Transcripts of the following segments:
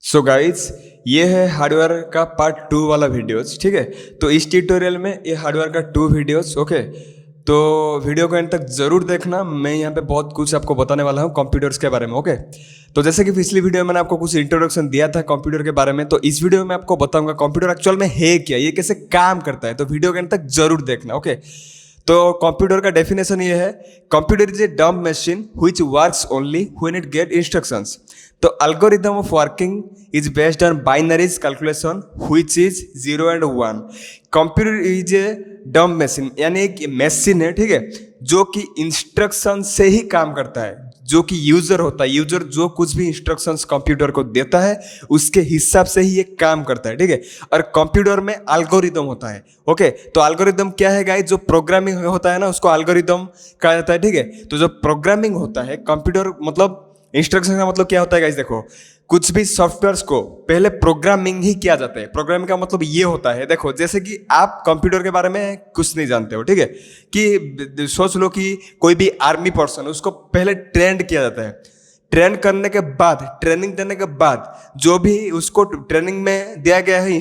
So guys ये है hardware का पार्ट 2 वाला वीडियोस। ठीक है, तो इस ट्यूटोरियल में ये हार्डवेयर का 2 वीडियोस। ओके, तो वीडियो को एंड तक जरूर देखना। मैं यहाँ पे बहुत कुछ आपको बताने वाला हूँ कंप्यूटर्स के बारे में। ओके, तो जैसे कि पिछली वीडियो में मैंने आपको कुछ इंट्रोडक्शन दिया था कंप्यूटर के बारे में, तो इस वीडियो में आपको बताऊंगा कंप्यूटर एक्चुअल में है क्या, ये कैसे काम करता है। तो वीडियो के एंड तक जरूर देखना। ओके, तो कंप्यूटर का डेफिनेशन ये है, computer is a dumb machine which works only when it get instructions. तो algorithm of working is based on binaries calculation which is 0 and 1। Computer is a dumb machine, यानी एक machine है, ठीक है, जो कि इंस्ट्रक्शन से ही काम करता है। जो कि यूजर होता है, यूजर जो कुछ भी इंस्ट्रक्शंस कंप्यूटर को देता है उसके हिसाब से ही ये काम करता है। ठीक है, और कंप्यूटर में एल्गोरिदम होता है। ओके, तो एल्गोरिदम क्या है गाइस, जो प्रोग्रामिंग होता है ना उसको एल्गोरिदम कहा जाता है। ठीक है, तो जो प्रोग्रामिंग होता है कंप्यूटर, मतलब इंस्ट्रक्शन का मतलब क्या होता है गाइस, देखो कुछ भी सॉफ्टवेयर्स को पहले प्रोग्रामिंग ही किया जाता है। प्रोग्रामिंग का मतलब ये होता है, देखो जैसे कि आप कंप्यूटर के बारे में कुछ नहीं जानते हो, ठीक है, कि सोच लो कि कोई भी आर्मी पर्सन, उसको पहले ट्रेंड किया जाता है। ट्रेन करने के बाद, ट्रेनिंग देने के बाद जो भी उसको ट्रेनिंग में दिया गया है,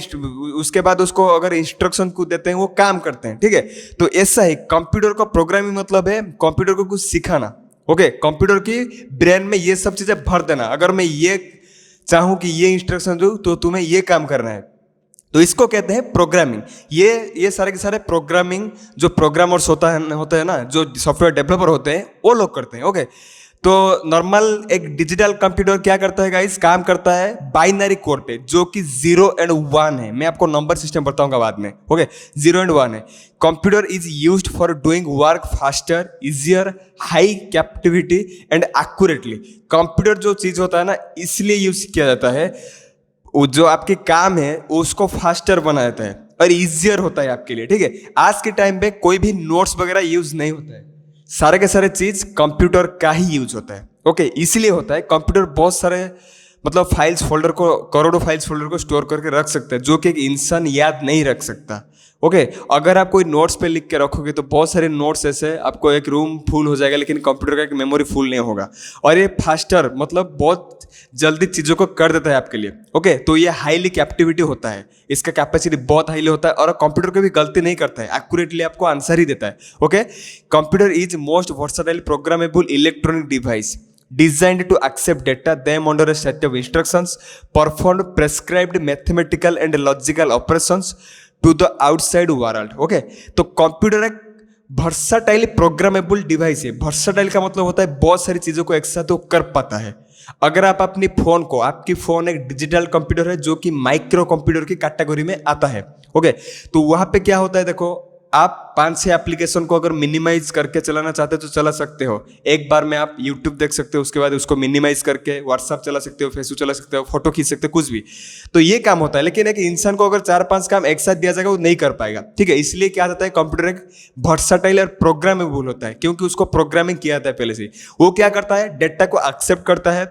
उसके बाद उसको अगर इंस्ट्रक्शन को देते हैं वो काम करते हैं। ठीक है, तो ऐसा ही कंप्यूटर का प्रोग्रामिंग मतलब है कंप्यूटर को कुछ सिखाना। ओके, कंप्यूटर की ब्रेन में ये सब चीजें भर देना। अगर मैं ये चाहूं कि ये इंस्ट्रक्शन दूं तो तुम्हें ये काम करना है, तो इसको कहते हैं प्रोग्रामिंग। ये सारे के सारे प्रोग्रामिंग जो प्रोग्रामर्स होते हैं ना, जो सॉफ्टवेयर डेवलपर होते हैं, वो लोग करते हैं। ओके, तो नॉर्मल एक डिजिटल कंप्यूटर क्या करता है गाइस, काम करता है बाइनरी कोड पे, जो कि 0 and 1 है। मैं आपको नंबर सिस्टम बताऊंगा बाद में। ओके, 0 and 1 है। Computer is used for doing work faster, easier, high capacity and accurately. Computer जो चीज होता है ना, इसलिए यूज किया जाता है, वो जो आपके काम है उसको फास्टर बना देता है और इजियर होता है आपके लिए। ठीक है, आज के टाइम पे कोई भी नोट्स वगैरह यूज नहीं होता है, सारे के सारे चीज कंप्यूटर का ही यूज होता है। ओके, इसलिए होता है कंप्यूटर बहुत सारे मतलब फाइल्स फोल्डर को, करोड़ों फाइल्स फोल्डर को स्टोर करके रख सकता है, जो कि एक इंसान याद नहीं रख सकता। ओके, अगर आप कोई नोट्स पे लिख के रखोगे तो बहुत सारे नोट्स ऐसे आपको एक रूम फुल हो जाएगा, लेकिन कंप्यूटर का एक मेमोरी फुल नहीं होगा। और ये फास्टर मतलब बहुत जल्दी चीज़ों को कर देता है आपके लिए। ओके, तो ये हाईली कैपेसिटी होता है, इसका कैपेसिटी बहुत हाईली होता है और कंप्यूटर को भी गलती नहीं करता है, एक्यूरेटली आपको आंसर ही देता है। Okay, computer is most versatile programmable electronic device designed to accept data them under a set of instructions, perform prescribed mathematical and logical operations to the outside world। Okay, तो computer एक versatile programmable device है। Versatile का मतलब होता है बहुत सारी चीजों को एक साथ वो कर पाता है। अगर आप अपनी फोन को, आपकी फोन एक डिजिटल कंप्यूटर है जो कि माइक्रो कंप्यूटर की कैटेगरी में आता है। ओके, तो वहां पे क्या होता है, देखो आप 5-6 एप्लीकेशन को अगर मिनिमाइज करके चलाना चाहते हो तो चला सकते हो। एक बार में आप यूट्यूब देख सकते हो, उसके बाद उसको मिनिमाइज करके व्हाट्सएप चला सकते हो, फेसबुक चला सकते हो, फोटो खींच सकते हो, कुछ भी। तो ये काम होता है, लेकिन एक इंसान को अगर 4-5 काम एक साथ दिया जाएगा वो नहीं कर पाएगा। ठीक है, इसलिए क्या होता है, कंप्यूटर एक वर्सटाइल और प्रोग्रामेबल होता है, क्योंकि उसको प्रोग्रामिंग किया जाता है पहले से। वो क्या करता है, डेटा को एक्सेप्ट करता है,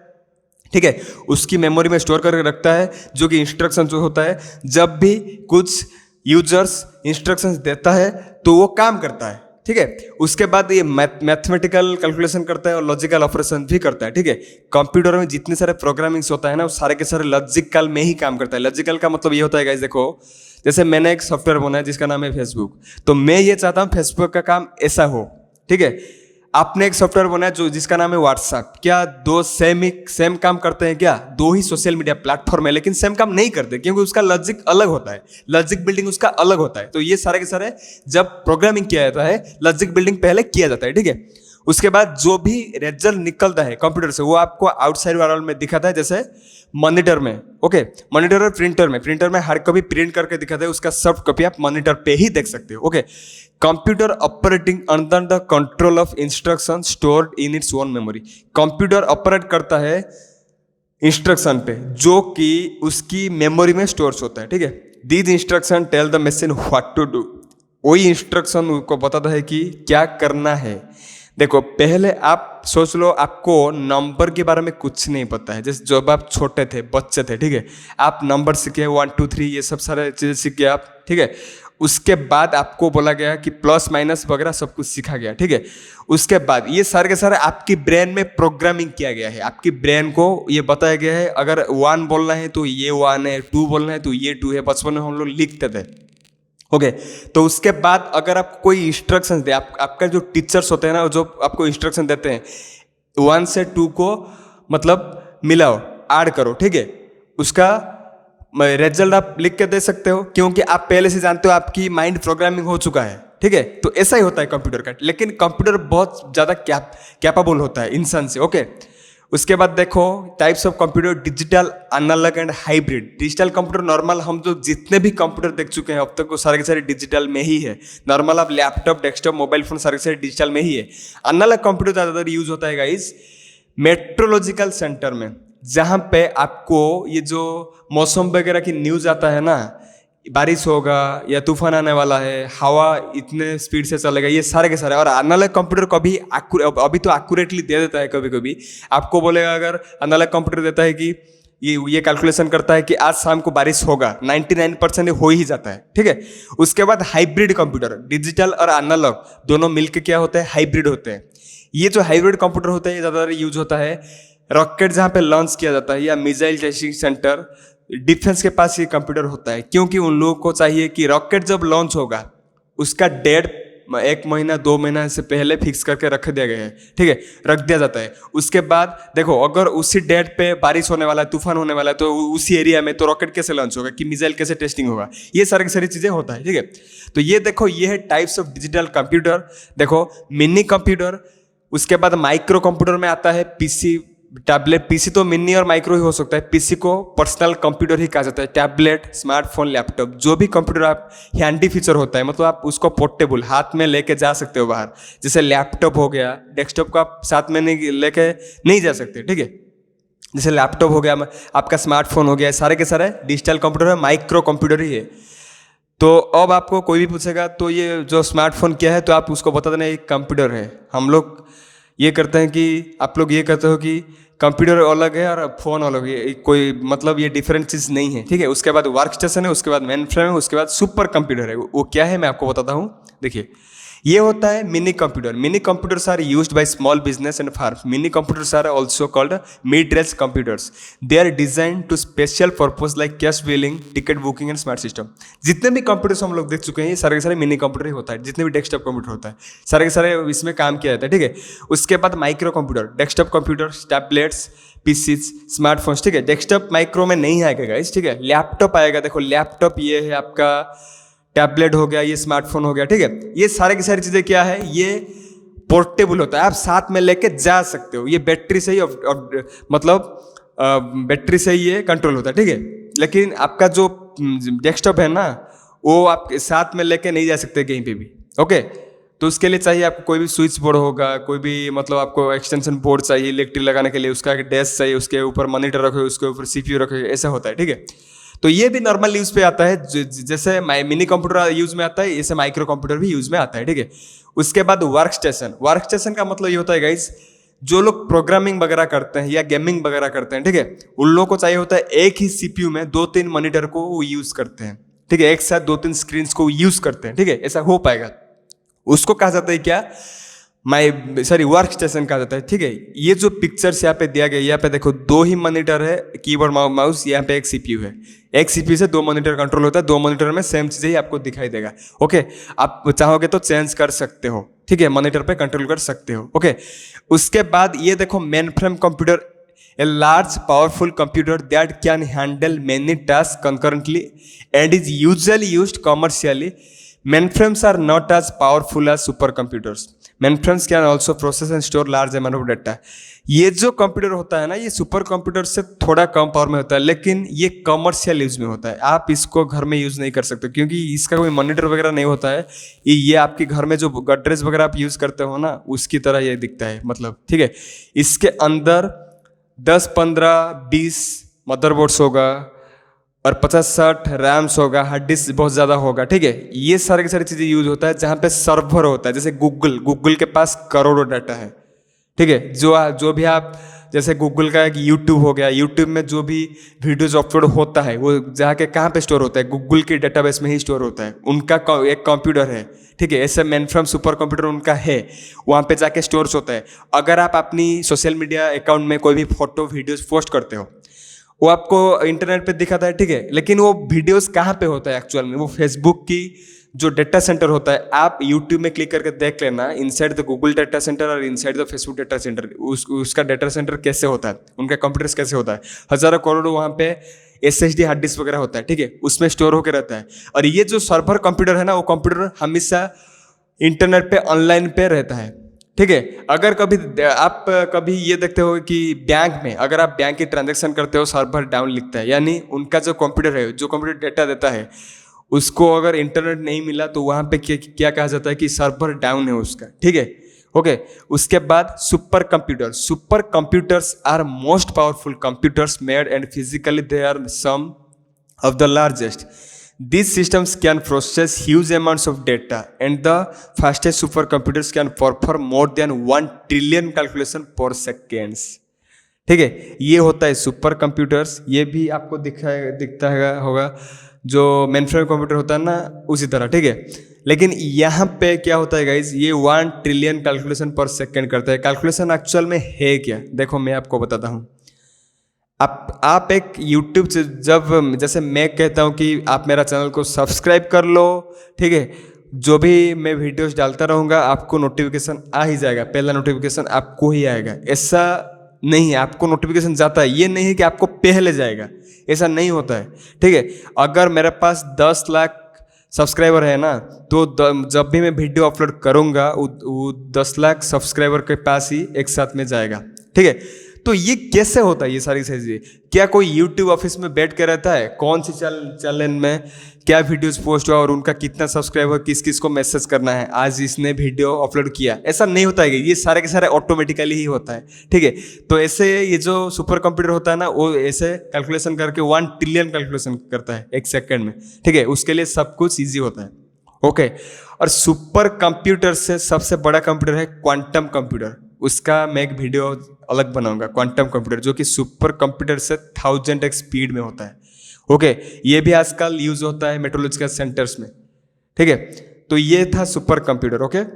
ठीक है, उसकी मेमोरी में स्टोर करके रखता है, जो कि इंस्ट्रक्शन जो होता है, जब भी कुछ यूजर्स इंस्ट्रक्शंस देता है तो वो काम करता है। ठीक है, उसके बाद ये मैथमेटिकल कैलकुलेशन करता है और लॉजिकल ऑपरेशन भी करता है। ठीक है, कंप्यूटर में जितने सारे प्रोग्रामिंग्स होता है ना, वो सारे के सारे लॉजिकल में ही काम करता है। लॉजिकल का मतलब ये होता है गाइस, देखो जैसे मैंने एक सॉफ्टवेयर बनाया जिसका नाम है फेसबुक, तो मैं ये चाहता हूँ फेसबुक का काम ऐसा हो। ठीक है, आपने एक सॉफ्टवेयर बनाया जो जिसका नाम है व्हाट्सएप, क्या दो सेम काम करते हैं क्या? दो ही सोशल मीडिया प्लेटफॉर्म है लेकिन सेम काम नहीं करते, क्योंकि उसका लॉजिक अलग होता है, लॉजिक बिल्डिंग उसका अलग होता है। तो ये सारे के सारे जब प्रोग्रामिंग किया जाता है, लॉजिक बिल्डिंग पहले किया जाता है। ठीक है, उसके बाद जो भी रिजल्ट निकलता है कंप्यूटर से वो आपको आउटसाइड वर्ल्ड में दिखाता है, जैसे मॉनिटर में। ओके, मॉनिटर और प्रिंटर में हार्ड कॉपी प्रिंट करके दिखाता है, उसका सॉफ्ट कॉपी आप मॉनिटर पे ही देख सकते हो। Okay, computer operating under the control of instruction stored in its own memory. Computer operate करता है इंस्ट्रक्शन पे जो कि उसकी मेमोरी में स्टोर्स होता है। ठीक है, these instruction tell the machine what to do. वही इंस्ट्रक्शन को बताता है कि क्या करना है। देखो पहले आप सोच लो, आपको नंबर के बारे में कुछ नहीं पता है, जैसे जब आप छोटे थे, बच्चे थे, ठीक है, आप नंबर सीखे 1 2 3 ये सब सारे चीज़ें सीख गए आप। ठीक है, उसके बाद आपको बोला गया कि प्लस माइनस वगैरह सब कुछ सीखा गया, ठीक है। उसके बाद ये सारे के सारे आपकी ब्रेन में प्रोग्रामिंग किया गया है। आपकी ब्रेन को ये बताया गया है अगर 1 बोलना है तो ये 1 है, 2 बोलना है तो ये 2 है। बचपन में हम लोग लिखते थे, ओके। तो उसके बाद अगर आप कोई इंस्ट्रक्शन दे, आपका जो टीचर्स होते हैं ना, जो आपको इंस्ट्रक्शन देते हैं 1 से 2 को मतलब मिलाओ, ऐड करो, ठीक है, उसका रिजल्ट आप लिख के दे सकते हो, क्योंकि आप पहले से जानते हो आपकी माइंड प्रोग्रामिंग हो चुका है, ठीक है। तो ऐसा ही होता है कंप्यूटर का, लेकिन कंप्यूटर बहुत ज़्यादा कैपेबल होता है इंसान से, ओके। उसके बाद देखो types of computer, digital, analog and hybrid. Digital computer normal हम जो जितने भी कंप्यूटर देख चुके हैं अब तक वो सारे के सारे डिजिटल में ही है। नॉर्मल आप लैपटॉप, डेस्कटॉप, मोबाइल फोन सारे के सारे डिजिटल में ही है। एनालॉग कंप्यूटर ज़्यादातर यूज होता है गाइस मेट्रोलॉजिकल सेंटर में, जहाँ पे आपको ये जो मौसम वगैरह की न्यूज़ आता है ना, बारिश होगा या तूफान आने वाला है, हवा इतने स्पीड से चलेगा, ये सारे के सारे। और एनालॉग कंप्यूटर कभी अभी तो एक्यूरेटली दे देता है, कभी कभी आपको बोलेगा, अगर एनालॉग कंप्यूटर देता है कि ये कैलकुलेशन करता है कि आज शाम को बारिश होगा, 99% हो ही जाता है, ठीक है। उसके बाद हाइब्रिड कंप्यूटर, डिजिटल और एनालॉग दोनों मिलकर क्या होते हैं, हाइब्रिड होते हैं। ये जो हाइब्रिड कंप्यूटर होते हैं ये ज़्यादातर यूज होता है रॉकेट जहाँ पे लॉन्च किया जाता है, या मिसाइल टेस्टिंग सेंटर, डिफेंस के पास ये कंप्यूटर होता है, क्योंकि उन लोगों को चाहिए कि रॉकेट जब लॉन्च होगा उसका डेट 1 महीना 2 महीना से पहले फिक्स करके रख दिया गया है, ठीक है, रख दिया जाता है। उसके बाद देखो अगर उसी डेट पे बारिश होने वाला है, तूफान होने वाला है, तो उसी एरिया में तो रॉकेट कैसे लॉन्च होगा, कि मिसाइल कैसे टेस्टिंग होगा, ये सारी सारी चीज़ें होता है, ठीक है। तो ये देखो ये है टाइप्स ऑफ डिजिटल कंप्यूटर। देखो मिनी कंप्यूटर, उसके बाद माइक्रो कंप्यूटर में आता है पीसी, टैबलेट। पीसी तो मिनी और माइक्रो ही हो सकता है, पीसी को पर्सनल कंप्यूटर ही कहा जाता है। टैबलेट, स्मार्टफोन, लैपटॉप, जो भी कंप्यूटर आप हैंडी फीचर होता है, मतलब आप उसको पोर्टेबल हाथ में लेके जा सकते हो बाहर, जैसे लैपटॉप हो गया, डेस्कटॉप को आप साथ में नहीं लेके नहीं जा सकते, ठीक है। जैसे लैपटॉप हो गया, आपका स्मार्टफोन हो गया, सारे के सारे डिजिटल कंप्यूटर है, माइक्रो कंप्यूटर ही है। तो अब आपको कोई भी पूछेगा तो ये जो स्मार्टफोन क्या है, तो आप उसको बता देना एक कंप्यूटर है। हम लोग ये करते हैं कि आप लोग ये कहते हो कि कंप्यूटर अलग है और फ़ोन अलग है, कोई मतलब ये डिफरेंट चीज़ नहीं है, ठीक है। उसके बाद वर्क स्टेशन है, उसके बाद मेन फ्रेम है, उसके बाद सुपर कंप्यूटर है। वो क्या है मैं आपको बताता हूँ। देखिए ये होता है mini computer. Mini computers are used by small business and farms. Mini computers are also called mid range computers. They are design to special purpose like cash billing, ticket booking and smart system. जितने भी computers हम लोग देख चुके हैं ये सारे के सारे मिनी कंप्यूटर ही होता है। जितने भी डेस्कटॉप कंप्यूटर होता है सारे के सारे इसमें काम किया जाता है, ठीक है। उसके बाद micro computer, desktop computers, tablets, PCs, smartphones, ठीक है। डेस्कटॉप माइक्रो में नहीं आएगा गाइस, ठीक है। लैपटॉप आएगा। देखो लैपटॉप ये है आपका, टैबलेट हो गया, ये स्मार्टफोन हो गया, ठीक है। ये सारे की सारी चीज़ें क्या है, ये पोर्टेबल होता है, आप साथ में लेके जा सकते हो। ये बैटरी से ही मतलब बैटरी से ही ये कंट्रोल होता है, ठीक है। लेकिन आपका जो डेस्कटॉप है ना, वो आप साथ में लेके नहीं जा सकते कहीं पे भी, ओके। तो उसके लिए चाहिए आपको कोई भी स्विच बोर्ड होगा, कोई भी मतलब आपको एक्सटेंशन बोर्ड चाहिए इलेक्ट्रिक लगाने के लिए, उसका एक डेस्क चाहिए, उसके ऊपर मॉनिटर रखो, उसके ऊपर सीपीयू रखो, ऐसा होता है, ठीक है। तो ये भी नॉर्मल यूज पे आता है, जैसे मिनी कंप्यूटर यूज में आता है, ऐसे माइक्रो कंप्यूटर भी यूज में आता है, ठीक है। उसके बाद वर्क स्टेशन। वर्क स्टेशन का मतलब ये होता है गाइस, जो लोग प्रोग्रामिंग वगैरह करते हैं या गेमिंग वगैरह करते हैं, ठीक है, उन लोगों को चाहिए होता है एक ही सीपीयू में 2-3 मॉनिटर को वो यूज करते हैं, ठीक है। एक साथ 2-3 स्क्रीन को यूज करते हैं, ठीक है। ऐसा हो पाएगा, उसको कहा जाता है क्या, वर्क स्टेशन कहा जाता है, ठीक है। ये जो पिक्चर्स यहाँ पे दिया गया, यहाँ पे देखो 2 ही मॉनिटर है, कीबोर्ड माउस, यहाँ पे एक सीपीयू है। एक सीपीयू से 2 मॉनिटर कंट्रोल होता है, 2 मॉनिटर में सेम चीज़ ही आपको दिखाई देगा, ओके। आप चाहोगे तो चेंज कर सकते हो, ठीक है, मॉनिटर पे कंट्रोल कर सकते हो, ओके। उसके बाद ये देखो main frame computer, a large powerful computer that can handle many tasks concurrently and is usually used commercially. Mainframes are not as powerful as supercomputers. Mainframes can also process and store large amount of data. ये जो computer होता है ना, ये super computer से थोड़ा कम power में होता है, लेकिन ये कमर्शियल यूज में होता है। आप इसको घर में यूज नहीं कर सकते, क्योंकि इसका कोई मॉनिटर वगैरह नहीं होता है। ये आपके घर में जो गडरेज वगैरह आप यूज करते हो ना, उसकी तरह ये दिखता है, मतलब, ठीक है। इसके अंदर 10, 15, 20 मदरबोर्ड्स होगा और 50-60 रैम्स होगा, हार्ड डिस्क बहुत ज़्यादा होगा, ठीक है। ये सारी की सारी चीज़ें यूज होता है जहाँ पे सर्वर होता है, जैसे गूगल के पास करोड़ों डाटा है, ठीक है। जो भी आप जैसे गूगल का एक यूट्यूब हो गया, यूट्यूब में जो भी वीडियोज अपलोड होता है वो जाके कहाँ पे स्टोर होता है, गूगल के डेटाबेस में ही स्टोर होता है। उनका एक कंप्यूटर है, ठीक है, ऐसे मेन फ्रेम सुपर कंप्यूटर उनका है, वहाँ पे जाके स्टोर्स होता है। अगर आप अपनी सोशल मीडिया अकाउंट में कोई भी फोटो वीडियोज पोस्ट करते हो, वो आपको इंटरनेट पे दिखाता है, ठीक है, लेकिन वो वीडियोस कहाँ पे होता है एक्चुअल में, वो फेसबुक की जो डेटा सेंटर होता है, आप यूट्यूब में क्लिक करके देख लेना, inside the Google data center और inside the Facebook data center, उसका डेटा सेंटर कैसे होता है, उनका कंप्यूटर्स कैसे होता है। हजारों करोड़ों वहाँ पे SSD हार्ड डिस्क वगैरह होता है, ठीक है, उसमें स्टोर होकर रहता है। और ये जो सर्वर कंप्यूटर है ना, वो कंप्यूटर हमेशा इंटरनेट पे ऑनलाइन पे रहता है, ठीक है। अगर कभी ये देखते हो कि बैंक में अगर आप बैंक की ट्रांजैक्शन करते हो, सर्वर डाउन लिखता है, यानी उनका जो कंप्यूटर है, जो कंप्यूटर डेटा देता है, उसको अगर इंटरनेट नहीं मिला तो वहाँ पे क्या कहा जाता है कि सर्वर डाउन है उसका, ठीक है, ओके। उसके बाद super computers are most powerful computers made and physically they are some of the largest. These systems can process huge amounts of data and the fastest supercomputers can perform more than 1 trillion calculation per seconds. ठीक है, ये होता है super computers. ये भी आपको दिखता होगा जो मेन फ्रेम कंप्यूटर होता है ना, उसी तरह, ठीक है। लेकिन यहाँ पे क्या होता है गाइज, ये 1 ट्रिलियन कैलकुलेशन पर सेकेंड करता है। कैलकुलेशन एक्चुअल में है क्या, देखो मैं आपको बताता हूँ। आप एक यूट्यूब से जब, जैसे मैं कहता हूँ कि आप मेरा चैनल को सब्सक्राइब कर लो, ठीक है, जो भी मैं वीडियोस डालता रहूँगा आपको नोटिफिकेशन आ ही जाएगा, पहला नोटिफिकेशन आपको ही आएगा। ऐसा नहीं है आपको नोटिफिकेशन जाता है, ये नहीं है कि आपको पहले जाएगा, ऐसा नहीं होता है, ठीक है। अगर मेरे पास 10 लाख सब्सक्राइबर है ना, तो जब भी मैं वीडियो अपलोड करूँगा वो 10 लाख सब्सक्राइबर के पास ही एक साथ में जाएगा, ठीक है। तो ये कैसे होता है, ये सारी चीज़ें? क्या कोई यूट्यूब ऑफिस में बैठ के रहता है, कौन सी चैनल में क्या वीडियोस पोस्ट हुआ और उनका कितना सब्सक्राइबर, किस किस को मैसेज करना है, आज इसने वीडियो अपलोड किया, ऐसा नहीं होता है। ये सारे के सारे ऑटोमेटिकली ही होता है, ठीक है। तो ऐसे ये जो सुपर कंप्यूटर होता है ना, वो ऐसे कैलकुलेशन करके 1 ट्रिलियन कैलकुलेशन करता है एक सेकेंड में, ठीक है। उसके लिए सब कुछ ईजी होता है, ओके। और सुपर कंप्यूटर से सबसे बड़ा कंप्यूटर है क्वांटम कंप्यूटर, उसका मैं एक वीडियो अलग बनाऊंगा। क्वांटम कंप्यूटर जो कि सुपर कंप्यूटर से 1000x स्पीड में होता है, ओके। ये भी आजकल यूज होता है मेट्रोलॉजिकल सेंटर्स में, ठीक है। तो ये था सुपर कंप्यूटर, ओके।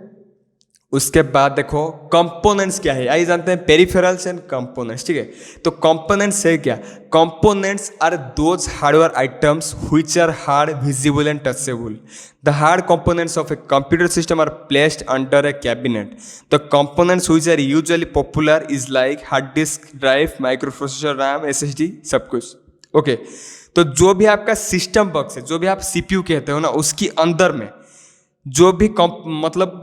उसके बाद देखो कंपोनेंट्स क्या है, आइए जानते हैं पेरिफेरल्स एंड कंपोनेंट्स, ठीक है। तो कंपोनेंट्स है क्या, components are those hardware items which are hard, visible and touchable. The hard components of a computer system are placed under a cabinet. The components which are usually popular is like hard disk drive, microprocessor, RAM, SSD, सब कुछ, okay. तो जो भी आपका system box है, जो भी आप CPU कहते हो ना, उसकी अंदर में जो भी मतलब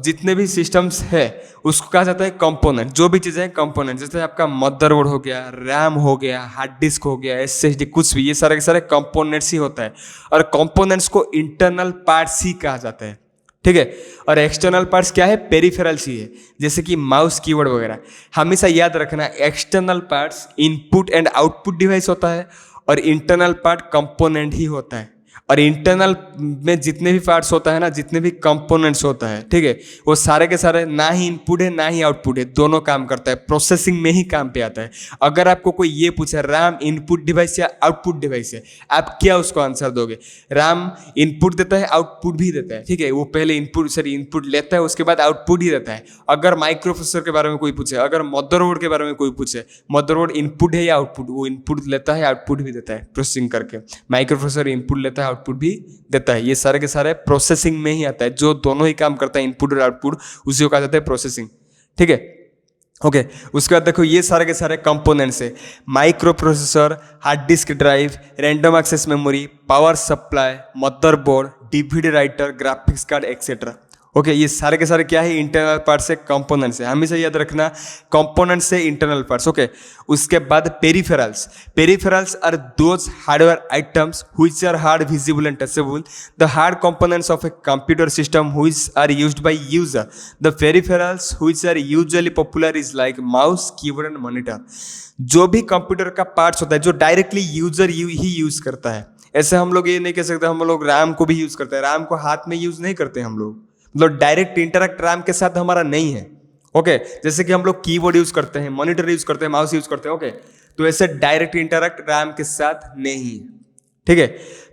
जितने भी सिस्टम्स है उसको कहा जाता है कंपोनेंट। जो भी चीज़ें हैं कंपोनेंट, जैसे आपका मदरबोर्ड हो गया, रैम हो गया, हार्ड डिस्क हो गया, SSD, कुछ भी, ये सारे के सारे कंपोनेंट्स ही होता है। और कंपोनेंट्स को इंटरनल पार्ट्स ही कहा जाता है, ठीक है। और एक्सटर्नल पार्ट्स क्या है, पेरिफेरल्स ही है, जैसे कि माउस, कीबोर्ड वगैरह। हमेशा याद रखना, external parts input and output device होता है और इंटरनल पार्ट कंपोनेंट ही होता है। और इंटरनल में जितने भी पार्ट्स होता है ना, जितने भी कंपोनेंट्स होता है, ठीक है, वो सारे के सारे ना ही इनपुट है ना ही आउटपुट है, दोनों काम करता है, प्रोसेसिंग में ही काम पे आता है। अगर आपको कोई ये पूछे रैम इनपुट डिवाइस या आउटपुट डिवाइस है, आप क्या उसको आंसर दोगे? रैम इनपुट देता है, आउटपुट भी देता है, ठीक है, वो पहले इनपुट लेता है, उसके बाद आउटपुट ही देता है। अगर माइक्रोप्रोसेसर के बारे में कोई पूछे, अगर मदरबोर्ड के बारे में कोई पूछे, मदरबोर्ड इनपुट है या आउटपुट, वो इनपुट लेता है, आउटपुट भी देता है प्रोसेसिंग करके। माइक्रोप्रोसेसर इनपुट लेता है, आउटपुट भी देता है। ये सारे के सारे प्रोसेसिंग में ही आता है, जो दोनों ही काम करता है, इनपुट और आउटपुट, उसी को कहा जाता है प्रोसेसिंग, ठीक है, ओके। उसके बाद देखो ये सारे के सारे कंपोनेंट्स है, micro processor, hard disk drive, random access memory, power supply, motherboard, DVD writer, graphics card etcetera, okay. ये सारे के सारे क्या है, इंटरनल पार्ट्स है, कंपोनेंट्स है। हमेशा याद रखना कंपोनेंट्स से इंटरनल पार्ट्स, ओके। उसके बाद peripherals are those hardware items which are hard, visible and touchable. The hard components of a computer system which are used by user. The peripherals which are usually popular is like mouse, keyboard and monitor. जो भी computer का parts होता है जो directly user ही use करता है, ऐसे हम लोग ये नहीं कह सकते हम लोग रैम को भी यूज करते हैं, रैम को हाथ में यूज नहीं करते हम लोग, मतलब डायरेक्ट इंटरेक्ट रैम के साथ हमारा नहीं है, ओके जैसे कि हम लोग कीबोर्ड यूज करते हैं, मॉनिटर यूज करते हैं, माउस यूज करते हैं। ओके तो ऐसे डायरेक्ट इंटरैक्ट रैम के साथ नहीं, ठीक है।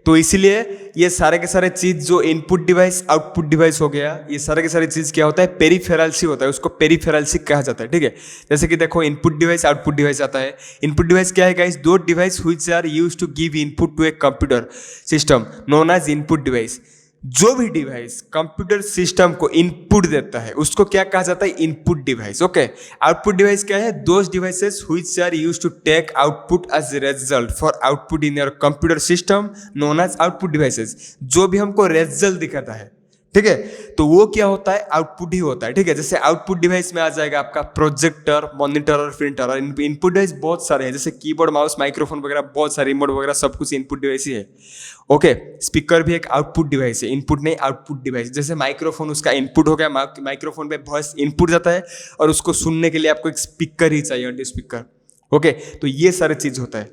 तो इसीलिए ये सारे के सारे चीज जो इनपुट डिवाइस आउटपुट डिवाइस हो गया, ये सारे के सारे चीज क्या होता है, पेरिफेरल सी होता है, उसको पेरिफेरल सी कहा जाता है, ठीक है। जैसे कि देखो इनपुट डिवाइस आउटपुट डिवाइस आता है। इनपुट डिवाइस क्या है guys, those device which are used to give input to a computer system known as input device. जो भी डिवाइस कंप्यूटर सिस्टम को इनपुट देता है उसको क्या कहा जाता है, input device. Okay output device क्या है, those devices which are used to take output as result for output in your computer system known as output devices. जो भी हमको रिजल्ट दिखाता है, ठीक है, तो वो क्या होता है, आउटपुट ही होता है, ठीक है। जैसे आउटपुट डिवाइस में आ जाएगा आपका प्रोजेक्टर, मॉनिटर और प्रिंटर। और इनपुट डिवाइस बहुत सारे हैं, जैसे कीबोर्ड, माउस, माइक्रोफोन वगैरह, बहुत सारे रिमोट वगैरह, सब कुछ इनपुट डिवाइस ही है। ओके स्पीकर भी एक आउटपुट डिवाइस है, इनपुट नहीं आउटपुट डिवाइस। जैसे माइक्रोफोन उसका इनपुट हो गया, माइक्रोफोन पे वॉइस इनपुट जाता है और उसको सुनने के लिए आपको एक स्पीकर ही चाहिए, ऑडियो स्पीकर। ओके तो ये सारे चीज होता है,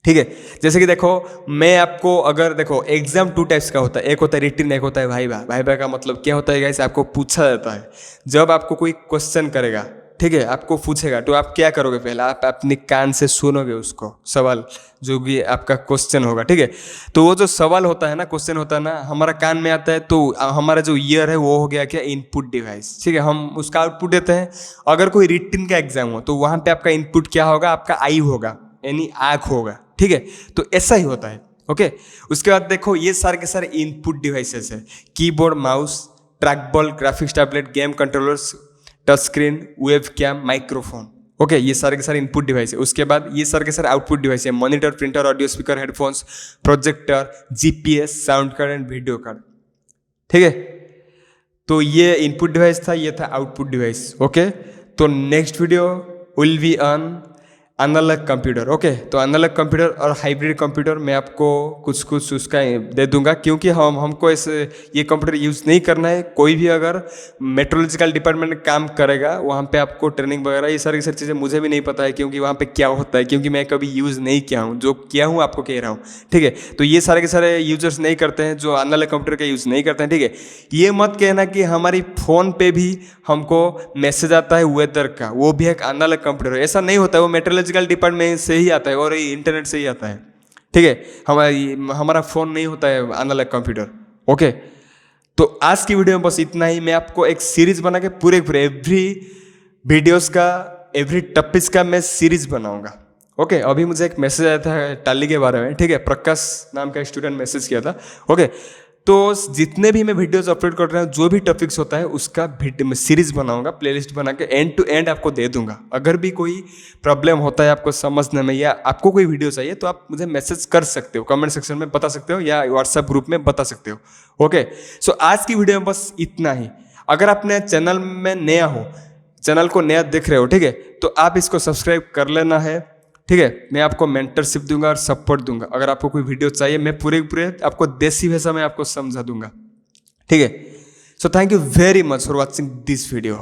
ठीक है। जैसे कि देखो मैं आपको अगर देखो एग्जाम टू टाइप्स का होता है, एक होता है रिटिन, एक होता है वाइवा। वाइवा का मतलब क्या होता है गाइस, आपको पूछा जाता है। जब आपको कोई क्वेश्चन करेगा, ठीक है, आपको पूछेगा तो आप क्या करोगे, पहले आप अपने कान से सुनोगे उसको सवाल जो भी आपका क्वेश्चन होगा, ठीक है। तो वो जो सवाल होता है ना, क्वेश्चन होता है ना, हमारा कान में आता है, तो हमारा जो ईयर है वो हो गया क्या, इनपुट डिवाइस, ठीक है। हम उसका आउटपुट देते हैं। अगर कोई रिटिन का एग्जाम हो तो वहाँ पे आपका इनपुट क्या होगा, आपका आई होगा, यानी आँख होगा, ठीक है। तो ऐसा ही होता है। ओके उसके बाद देखो ये सारे के सारे इनपुट डिवाइसेस है, keyboard, mouse, track ball, graphics tablet, game controllers, touch screen, web cam, microphone. Okay ये सारे के सारे इनपुट डिवाइस है। उसके बाद ये सारे के सारे आउटपुट डिवाइस है, monitor, printer, audio speaker, headphones, projector, GPS, sound card and video card, ठीक है। तो ये इनपुट डिवाइस था, ये था आउटपुट डिवाइस। ओके तो next video will be on analog computer. Okay तो एनालॉग कंप्यूटर और हाइब्रिड कंप्यूटर मैं आपको कुछ कुछ उसका दे दूंगा, क्योंकि हमको ऐसे ये कंप्यूटर यूज़ नहीं करना है। कोई भी अगर मेट्रोलॉजिकल डिपार्टमेंट में काम करेगा वहाँ पे आपको ट्रेनिंग वगैरह ये सारी चीज़ें मुझे भी नहीं पता है, क्योंकि वहाँ पे क्या होता है, क्योंकि मैं कभी यूज़ नहीं किया हूँ। जो किया हूँ आपको कह रहा हूँ, ठीक है। तो ये सारे के सारे यूजर्स नहीं करते हैं जो एनालॉग कंप्यूटर का यूज़ नहीं करते हैं, ठीक है। ये मत कहना कि हमारी फ़ोन पे भी हमको मैसेज आता है वेदर का, वो भी एक एनालॉग कंप्यूटर, ऐसा नहीं होता है। वो मेट्रोलॉजिकल डिपार्टमेंट से ही आता है और इंटरनेट से ही आता है, ठीक है। हमारा फ़ोन नहीं होता है एनालॉग कंप्यूटर। ओके तो आज की वीडियो में बस इतना ही। मैं आपको एक सीरीज बना के पूरे एवरी वीडियोस का, एवरी टॉपिक्स का मैं सीरीज बनाऊंगा। ओके अभी मुझे एक मैसेज आया था टैली के बारे में, ठीक है, प्रकाश नाम का स्टूडेंट मैसेज किया था। ओके तो जितने भी मैं वीडियोस अपलोड कर रहा हूँ, जो भी टॉपिक्स होता है उसका सीरीज बनाऊंगा, प्लेलिस्ट बना के एंड टू एंड आपको दे दूंगा। अगर भी कोई प्रॉब्लम होता है आपको समझने में या आपको कोई वीडियो चाहिए तो आप मुझे मैसेज कर सकते हो, कमेंट सेक्शन में बता सकते हो या व्हाट्सएप ग्रुप में बता सकते हो। ओके सो आज की वीडियो में बस इतना ही। अगर अपने चैनल में नया हो, चैनल को नया देख रहे हो, ठीक है, तो आप इसको सब्सक्राइब कर लेना है, ठीक है। मैं आपको मेंटरशिप दूंगा और सपोर्ट दूंगा। अगर आपको कोई वीडियो चाहिए मैं पूरे आपको देसी भाषा में आपको समझा दूंगा, ठीक है। So thank you very much for watching this video.